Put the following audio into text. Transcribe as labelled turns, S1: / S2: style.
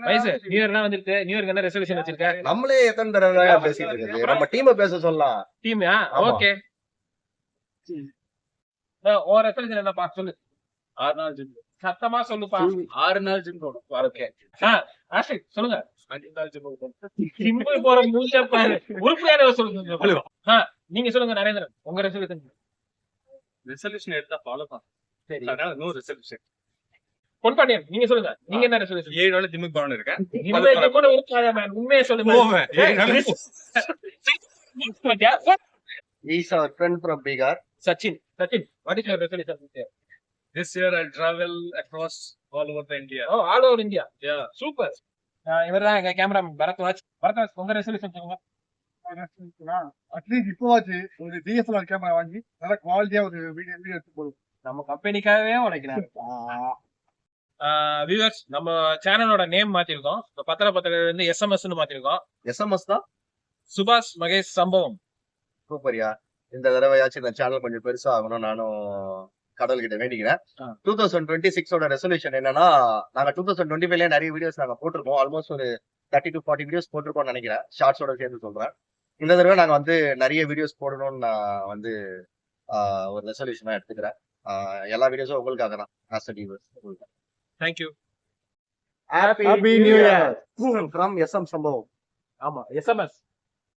S1: வயசு நியூ இயர்லாம் வந்துருக்கு. நியூ இயர்க்கு என்ன ரெசல்யூஷன் வச்சிருக்க?
S2: நம்மளே எத்தனை தடவை பேசிட்டு இருக்குது. நம்ம டீமை பேச சொல்லலாம்.
S1: டீம்யா? ஓகே. ஓ ரெசல்யூஷன் என்னப்பா சொல்லு.
S3: 6 நாள் ஜிம்.
S1: சத்தமா சொல்லுப்பா.
S3: 6 நாள் ஜிம் போணும்.
S1: ஓகே. ஆஷிக் சொல்லுங்க.
S3: 5 நாள் ஜிம் போணும்.
S1: ஜிம் போற மூஞ்ச பாரு. உருப்படியான சொல்லுங்க. நீங்க சொல்லுங்க நரேந்திரன். உங்க ரெசல்யூஷன்.
S3: ரெசல்யூஷன் எடுத்தா ஃபாலோ பண்ணு. சரி. அதனால நோ ரெசல்யூஷன்.
S1: பொன்பாண்டியன் நீங்க சொல்லுங்க. நீங்க என்ன ரெசல்யூஷன்?
S3: 7 நாள் ஜிம்முக்கு போகணும் இருக்கேன்.
S1: இந்த கூட இருக்காத மேன். உண்மையை சொல்லுங்க.
S3: போவேன். 7 நாள்
S2: He's our friend from Bihar.
S1: Sachin, what is your resolution this year?
S3: This year I'll travel across all over the India.
S1: Oh, all over India.
S3: Yeah.
S1: Super. இவர்தான் எங்க கேமராமேன் பரத்வாஜ். உங்க ரெசல்யூஷன் சொல்லுங்க.
S4: அட்லீஸ்ட் இப்போவாச்சு ஒரு DSLR camera வாங்கி நல்ல குவாலிட்டியா ஒரு video எடுத்து போடுவோம்.
S1: நம்ம கம்பெனிக்காகவே உழைக்கிறாங்க. வியூவர்ஸ், நம்ம சேனலோட நேம் மாத்திருக்கோம். பத்திர இருந்து எஸ்எம்எஸ் மாத்திருக்கோம்.
S2: எஸ்எம்எஸ் தான்
S1: சுபாஷ் மகேஷ் சம்பவம்.
S2: சூப்பரியா. இந்த தடவையாச்சும் இந்த சேனல் கொஞ்சம் பெருசா ஆகணும் நானும் கடல் கிட்ட வேண்டிக்கிறேன். 2026 ரெசல்யூஷன் என்னன்னா, நாங்க 2025 நிறைய வீடியோஸ் நாங்க போட்டிருக்கோம். ஆல்மோஸ்ட் ஒரு 30 to 40 வீடியோஸ் போட்டிருக்கோம்னு நினைக்கிறேன். ஷார்ட்ஸோட சேர்ந்து சொல்றேன். இந்த தடவை நாங்க வந்து நிறைய வீடியோஸ் போடணும்னு நான் வந்து ஒரு ரெசல்யூஷனா எடுத்துக்கிறேன். எல்லா வீடியோஸும் உங்களுக்காக தான்.
S1: Thank you.
S2: Happy New Year from SM சம்பவம்.
S1: ஆமா, எஸ்எம்எஸ்